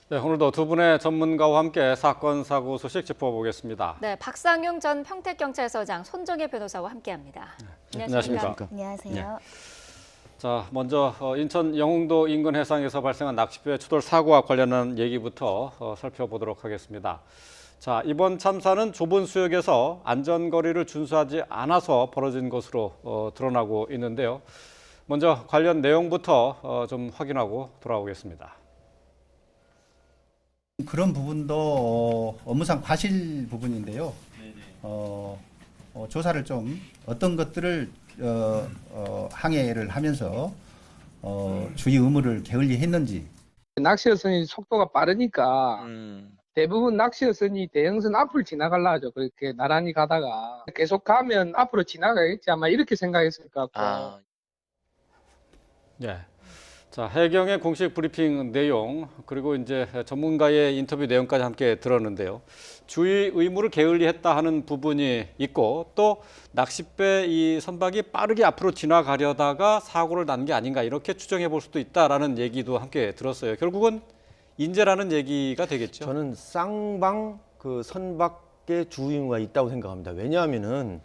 네, 오늘도 두 분의 전문가와 함께 사건, 사고 소식 짚어보겠습니다. 네, 박상용 전 평택경찰서장, 손정혜 변호사와 함께합니다. 네, 안녕하십니까. 안녕하세요. 자, 먼저 인천 영흥도 인근 해상에서 발생한 낚싯배 추돌 사고와 관련한 얘기부터 살펴보도록 하겠습니다. 자, 이번 참사는 좁은 수역에서 안전거리를 준수하지 않아서 벌어진 것으로 드러나고 있는데요. 먼저 관련 내용부터 좀 확인하고 돌아오겠습니다. 그런 부분도 업무상 과실 부분인데요. 조사를 좀 어떤 것들을 항해를 하면서 주의 의무를 게을리했는지. 낚시어선이 속도가 빠르니까 대부분 낚시어선이 대형선 앞을 지나가려 하죠. 그렇게 나란히 가다가 계속 가면 앞으로 지나가겠지 아마 이렇게 생각했을 것 같고. 예. 자, 해경의 공식 브리핑 내용 그리고 이제 전문가의 인터뷰 내용까지 함께 들었는데요. 주의 의무를 게을리했다 하는 부분이 있고 또 낚싯배 이 선박이 빠르게 앞으로 지나가려다가 사고를 난 게 아닌가 이렇게 추정해 볼 수도 있다라는 얘기도 함께 들었어요. 결국은 인재라는 얘기가 되겠죠. 저는 쌍방 그 선박의 주의 의무가 있다고 생각합니다. 왜냐하면은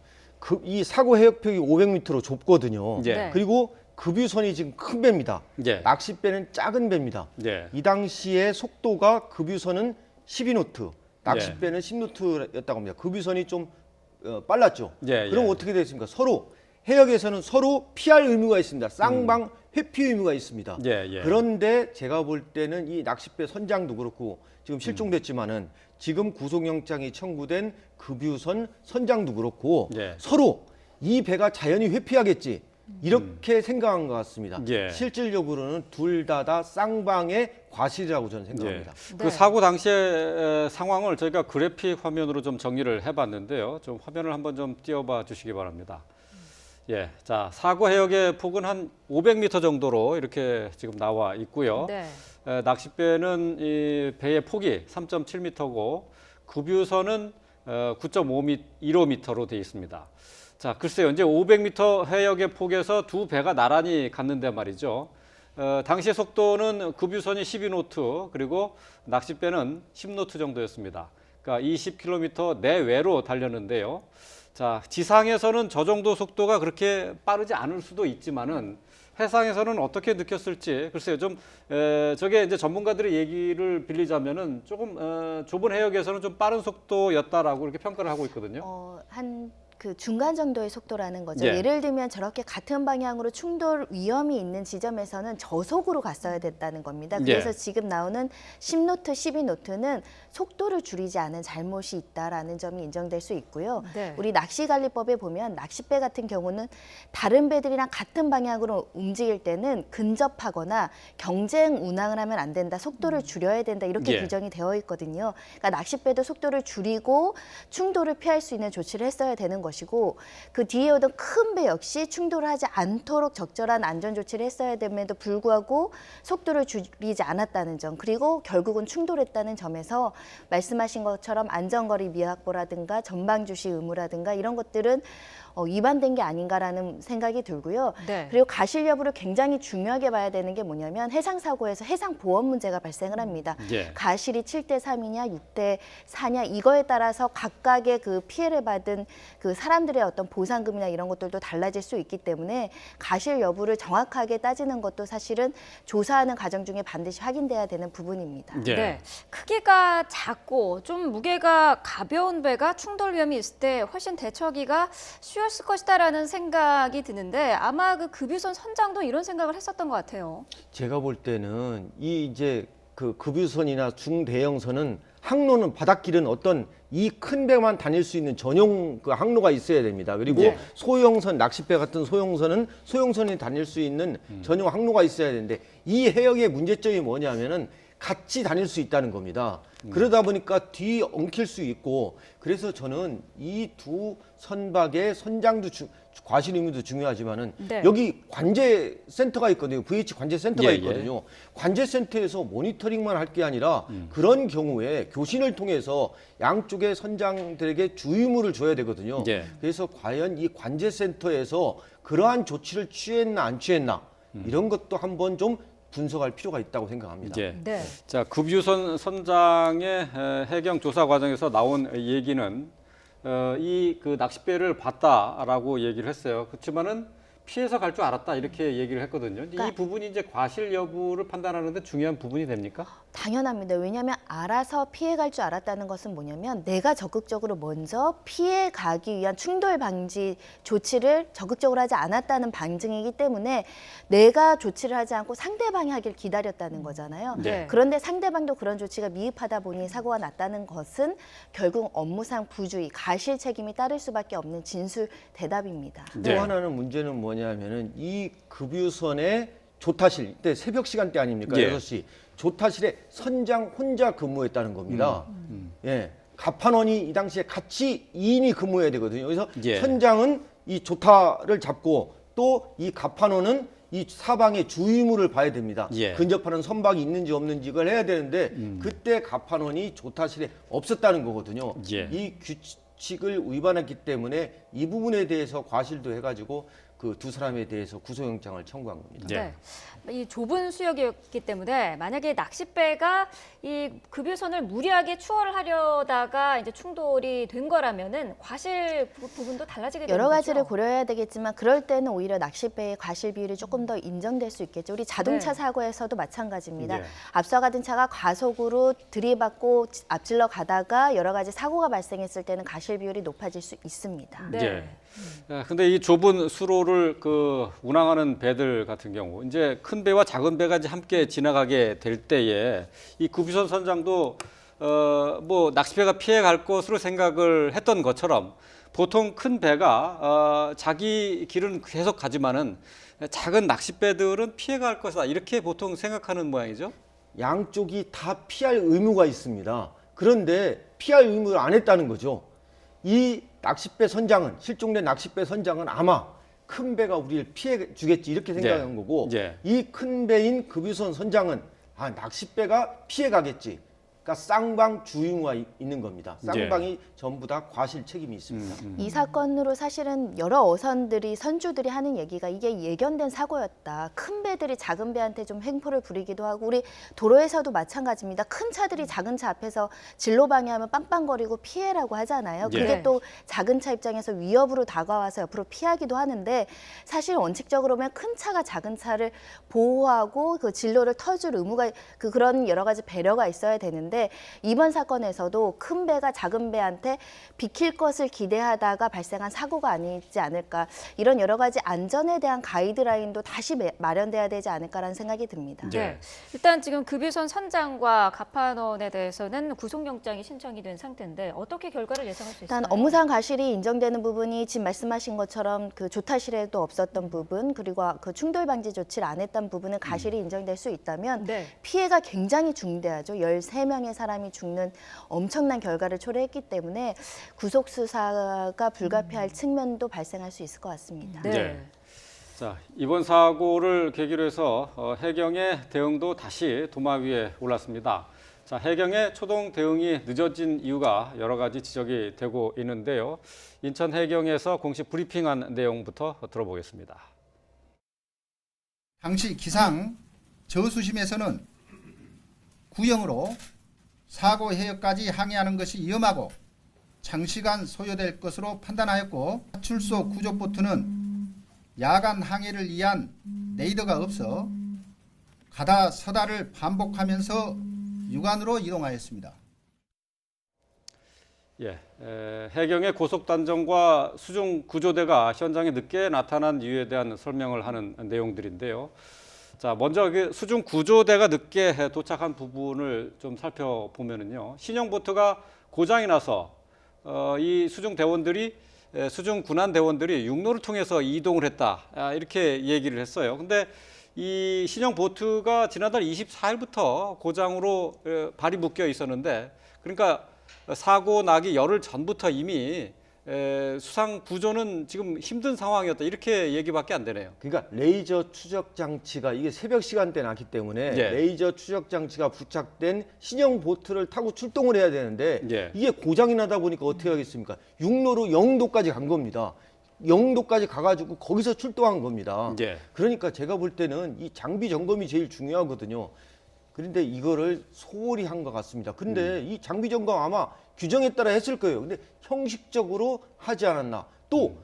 이 사고 해역폭이 500m로 좁거든요. 예. 네. 그리고 급유선이 지금 큰 배입니다. 예. 낚싯배는 작은 배입니다. 예. 이 당시에 속도가 급유선은 12노트, 낚싯배는 10노트였다고 합니다. 급유선이 좀 빨랐죠. 예, 그럼 예. 어떻게 됐습니까? 서로 해역에서는 서로 피할 의무가 있습니다. 쌍방 회피 의무가 있습니다. 예, 예. 그런데 제가 볼 때는 이 낚싯배 선장도 그렇고 지금 실종됐지만은 지금 구속영장이 청구된 급유선 선장도 그렇고 예. 서로 이 배가 자연히 회피하겠지. 이렇게 생각한 것 같습니다. 예. 실질적으로는 둘 다 쌍방의 과실이라고 저는 생각합니다. 그 네. 사고 당시의 상황을 저희가 그래픽 화면으로 좀 정리를 해봤는데요. 좀 화면을 한번 좀 띄워봐 주시기 바랍니다. 예, 자 사고 해역의 폭은 한 500m 정도로 이렇게 지금 나와 있고요. 네. 낚싯배는 이 배의 폭이 3.7m고 급유선은 9.15m로 되어 있습니다. 자, 글쎄요, 이제 500m 해역의 폭에서 두 배가 나란히 갔는데 말이죠. 당시 속도는 급유선이 12노트 그리고 낚싯배는 10노트 정도였습니다. 그러니까 20km 내외로 달렸는데요. 자, 지상에서는 저 정도 속도가 그렇게 빠르지 않을 수도 있지만은 해상에서는 어떻게 느꼈을지 글쎄요, 좀 저게 이제 전문가들의 얘기를 빌리자면은 조금 좁은 해역에서는 좀 빠른 속도였다라고 이렇게 평가를 하고 있거든요. 한 그 중간 정도의 속도라는 거죠. 예. 예를 들면 저렇게 같은 방향으로 충돌 위험이 있는 지점에서는 저속으로 갔어야 됐다는 겁니다. 그래서 예. 지금 나오는 10노트, 12노트는 속도를 줄이지 않은 잘못이 있다라는 점이 인정될 수 있고요. 네. 우리 낚시관리법에 보면 낚싯배 같은 경우는 다른 배들이랑 같은 방향으로 움직일 때는 근접하거나 경쟁 운항을 하면 안 된다. 속도를 줄여야 된다. 이렇게 예. 규정이 되어 있거든요. 그러니까 낚싯배도 속도를 줄이고 충돌을 피할 수 있는 조치를 했어야 되는 것이고 그 뒤에 오던 큰 배 역시 충돌을 하지 않도록 적절한 안전 조치를 했어야 됨에도 불구하고 속도를 줄이지 않았다는 점 그리고 결국은 충돌했다는 점에서 말씀하신 것처럼 안전거리 미확보라든가 전방 주시 의무라든가 이런 것들은 위반된 게 아닌가라는 생각이 들고요. 네. 그리고 가실 여부를 굉장히 중요하게 봐야 되는 게 뭐냐면 해상 사고에서 해상 보험 문제가 발생을 합니다. 예. 가실이 7대 3이냐 6대 4냐 이거에 따라서 각각의 그 피해를 받은 그 사람들의 어떤 보상금이나 이런 것들도 달라질 수 있기 때문에 가실 여부를 정확하게 따지는 것도 사실은 조사하는 과정 중에 반드시 확인돼야 되는 부분입니다. 예. 네. 크기가 작고 좀 무게가 가벼운 배가 충돌 위험이 있을 때 훨씬 대처하기가 쉬웠을 것이다라는 생각이 드는데 아마 그 급유선 선장도 이런 생각을 했었던 것 같아요. 제가 볼 때는 이제 그 급유선이나 중대형선은 항로는 바닷길은 어떤 이 큰 배만 다닐 수 있는 전용 그 항로가 있어야 됩니다. 그리고 네. 소형선 낚싯배 같은 소형선은 소형선이 다닐 수 있는 전용 항로가 있어야 되는데 이 해역의 문제점이 뭐냐면은 같이 다닐 수 있다는 겁니다. 그러다 보니까 뒤 엉킬 수 있고 그래서 저는 이 두 선박의 선장도 과실 의무도 중요하지만은 네. 여기 관제 센터가 있거든요. VH 관제 센터가 예, 있거든요. 관제 센터에서 모니터링만 할 게 아니라 그런 경우에 교신을 통해서 양쪽의 선장들에게 주의무를 줘야 되거든요. 예. 그래서 과연 이 관제 센터에서 그러한 조치를 취했나 안 취했나 이런 것도 한번 좀 분석할 필요가 있다고 생각합니다. 예. 네. 자, 급유선 선장의 해경 조사 과정에서 나온 얘기는 이 그 낚싯배를 봤다라고 얘기를 했어요. 그렇지만은 피해서 갈 줄 알았다 이렇게 얘기를 했거든요. 이 부분이 이제 과실 여부를 판단하는데 중요한 부분이 됩니까? 당연합니다. 왜냐하면 알아서 피해갈 줄 알았다는 것은 뭐냐면 내가 적극적으로 먼저 피해가기 위한 충돌 방지 조치를 적극적으로 하지 않았다는 반증이기 때문에 내가 조치를 하지 않고 상대방이 하길 기다렸다는 거잖아요. 네. 그런데 상대방도 그런 조치가 미흡하다 보니 사고가 났다는 것은 결국 업무상 부주의, 가실 책임이 따를 수밖에 없는 진술 대답입니다. 네. 또 하나는 문제는 뭐냐면은 이 급유선의 조타실, 이때 새벽 시간대 아닙니까? 예. 6시. 조타실에 선장 혼자 근무했다는 겁니다. 예. 갑판원이 이 당시에 같이 2인이 근무해야 되거든요. 그래서 예. 선장은 이 조타를 잡고 또 이 갑판원은 이 사방의 주의무를 봐야 됩니다. 예. 근접하는 선박이 있는지 없는지 이걸 해야 되는데 그때 갑판원이 조타실에 없었다는 거거든요. 예. 이 규칙을 위반했기 때문에 이 부분에 대해서 과실도 해가지고 그 두 사람에 대해서 구속영장을 청구한 겁니다. 예. 네. 이 좁은 수역이었기 때문에 만약에 낚싯배가 이 급유선을 무리하게 추월을 하려다가 이제 충돌이 된 거라면은 과실 부분도 달라지게 되는 여러 가지를 거죠? 고려해야 되겠지만 그럴 때는 오히려 낚싯배의 과실 비율이 조금 더 인정될 수 있겠죠. 우리 자동차 네. 사고에서도 마찬가지입니다. 네. 앞서가던 차가 과속으로 들이받고 앞질러 가다가 여러 가지 사고가 발생했을 때는 과실 비율이 높아질 수 있습니다. 네. 예. 근데 이 좁은 수로를 그 운항하는 배들 같은 경우 이제 큰 배와 작은 배가 이제 함께 지나가게 될 때에 이 급유선 선장도 뭐 낚싯배가 피해 갈 것으로 생각을 했던 것처럼 보통 큰 배가 자기 길은 계속 가지만은 작은 낚싯배들은 피해 갈 것이다 이렇게 보통 생각하는 모양이죠. 양쪽이 다 피할 의무가 있습니다. 그런데 피할 의무를 안 했다는 거죠. 이 낚싯배 선장은, 실종된 낚싯배 선장은 아마 큰 배가 우리를 피해 주겠지 이렇게 생각한 거고 예. 이 큰 배인 급유선 선장은 낚싯배가 피해 가겠지. 그러니까 쌍방 주의무가 있는 겁니다. 쌍방이 전부 다 과실 책임이 있습니다. 이 사건으로 사실은 여러 어선들이 선주들이 하는 얘기가 이게 예견된 사고였다. 큰 배들이 작은 배한테 좀 횡포를 부리기도 하고 우리 도로에서도 마찬가지입니다. 큰 차들이 작은 차 앞에서 진로 방해하면 빵빵거리고 피해라고 하잖아요. 예. 그게 또 작은 차 입장에서 위협으로 다가와서 옆으로 피하기도 하는데 사실 원칙적으로 보면 큰 차가 작은 차를 보호하고 그 진로를 터줄 의무가 그런 여러 가지 배려가 있어야 되는데 이번 사건에서도 큰 배가 작은 배한테 비킬 것을 기대하다가 발생한 사고가 아니지 않을까 이런 여러 가지 안전에 대한 가이드라인도 다시 마련돼야 되지 않을까라는 생각이 듭니다. 네. 일단 지금 급유선 선장과 갑판원에 대해서는 구속영장이 신청이 된 상태인데 어떻게 결과를 예상할 수 있을까요? 일단 업무상 과실이 인정되는 부분이 지금 말씀하신 것처럼 그 조타실에도 없었던 부분 그리고 그 충돌 방지 조치를 안 했던 부분은 과실이 인정될 수 있다면 네. 피해가 굉장히 중대하죠. 13명의 사람이 죽는 엄청난 결과를 초래했기 때문에 구속 수사가 불가피할 측면도 발생할 수 있을 것 같습니다. 네. 자, 이번 사고를 계기로 해서 해경의 대응도 다시 도마 위에 올랐습니다. 자, 해경의 초동 대응이 늦어진 이유가 여러 가지 지적이 되고 있는데요. 인천 해경에서 공식 브리핑한 내용부터 들어보겠습니다. 당시 기상 저수심에서는 구형으로 사고 해역까지 항해하는 것이 위험하고 장시간 소요될 것으로 판단하였고 파출소 구조보트는 야간 항해를 위한 레이더가 없어 가다 서다를 반복하면서 육안으로 이동하였습니다. 예, 해경의 고속단정과 수중 구조대가 현장에 늦게 나타난 이유에 대한 설명을 하는 내용들인데요. 자, 먼저 그 수중 구조대가 늦게 도착한 부분을 좀 살펴보면은요. 신형 보트가 고장이 나서 이 수중 대원들이 수중 군안 대원들이 육로를 통해서 이동을 했다. 이렇게 얘기를 했어요. 근데 이 신형 보트가 지난달 24일부터 고장으로 발이 묶여 있었는데 그러니까 사고 나기 열흘 전부터 이미 수상 구조는 지금 힘든 상황이었다 이렇게 얘기밖에 안 되네요. 그러니까 레이저 추적 장치가 이게 새벽 시간대에 났기 때문에 예. 레이저 추적 장치가 부착된 신형 보트를 타고 출동을 해야 되는데 예. 이게 고장이 나다 보니까 어떻게 하겠습니까? 육로로 영도까지 간 겁니다. 영도까지 가가지고 거기서 출동한 겁니다. 예. 그러니까 제가 볼 때는 이 장비 점검이 제일 중요하거든요. 그런데 이거를 소홀히 한 것 같습니다. 근데 이 장비 점검 아마 규정에 따라 했을 거예요. 근데 형식적으로 하지 않았나. 또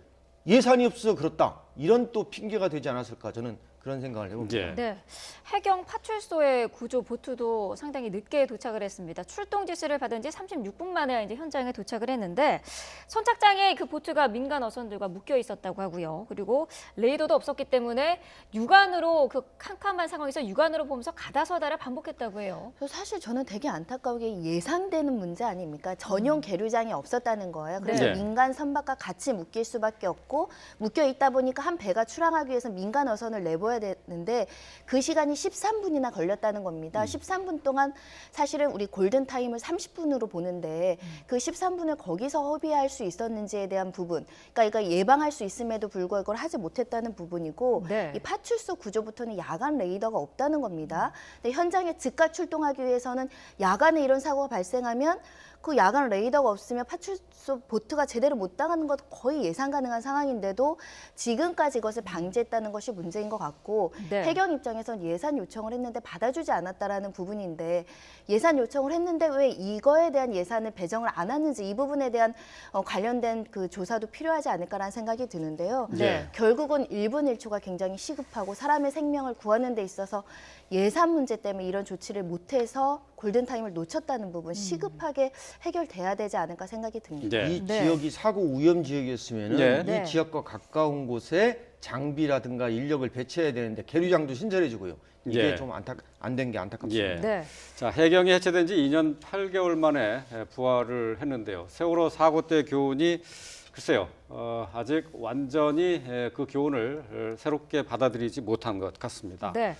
예산이 없어서 그렇다. 이런 또 핑계가 되지 않았을까. 저는 그런 생각을 해봅니다. 예. 네, 해경 파출소의 구조 보트도 상당히 늦게 도착을 했습니다. 출동 지시를 받은 지 36분 만에 이제 현장에 도착을 했는데 선착장에 그 보트가 민간 어선들과 묶여 있었다고 하고요. 그리고 레이더도 없었기 때문에 육안으로 그 캄캄한 상황에서 육안으로 보면서 가다서다를 반복했다고 해요. 그래서 사실 저는 되게 안타까우게 예상되는 문제 아닙니까? 전용 계류장이 없었다는 거예요. 그래서 네. 민간 선박과 같이 묶일 수밖에 없고 묶여 있다 보니까 한 배가 출항하기 위해서 민간 어선을 내보야 되는데 그 시간이 13분이나 걸렸다는 겁니다. 13분 동안 사실은 우리 골든타임을 30분으로 보는데 그 13분을 거기서 허비할 수 있었는지에 대한 부분, 그러니까 이거 예방할 수 있음에도 불구하고 그걸 하지 못했다는 부분이고 네. 이 파출소 구조부터는 야간 레이더가 없다는 겁니다. 근데 현장에 즉각 출동하기 위해서는 야간에 이런 사고가 발생하면 그 야간 레이더가 없으면 파출소 보트가 제대로 못 나가는 것 거의 예상 가능한 상황인데도 지금까지 이것을 방지했다는 것이 문제인 것 같고 네. 해경 입장에선 예산 요청을 했는데 받아주지 않았다라는 부분인데 예산 요청을 했는데 왜 이거에 대한 예산을 배정을 안 하는지 이 부분에 대한 관련된 그 조사도 필요하지 않을까라는 생각이 드는데요. 네. 결국은 1분 1초가 굉장히 시급하고 사람의 생명을 구하는 데 있어서 예산 문제 때문에 이런 조치를 못해서 골든타임을 놓쳤다는 부분 시급하게 해결돼야 되지 않을까 생각이 듭니다. 예. 이 네. 지역이 사고 위험 지역이었으면 네. 이 네. 지역과 가까운 곳에 장비라든가 인력을 배치해야 되는데 계류장도 신설해주고요. 이게 예. 좀 안 된 게 안타깝습니다. 예. 네. 자, 해경이 해체된 지 2년 8개월 만에 부활을 했는데요. 세월호 사고 때 교훈이 글쎄요, 아직 완전히 그 교훈을 새롭게 받아들이지 못한 것 같습니다. 네.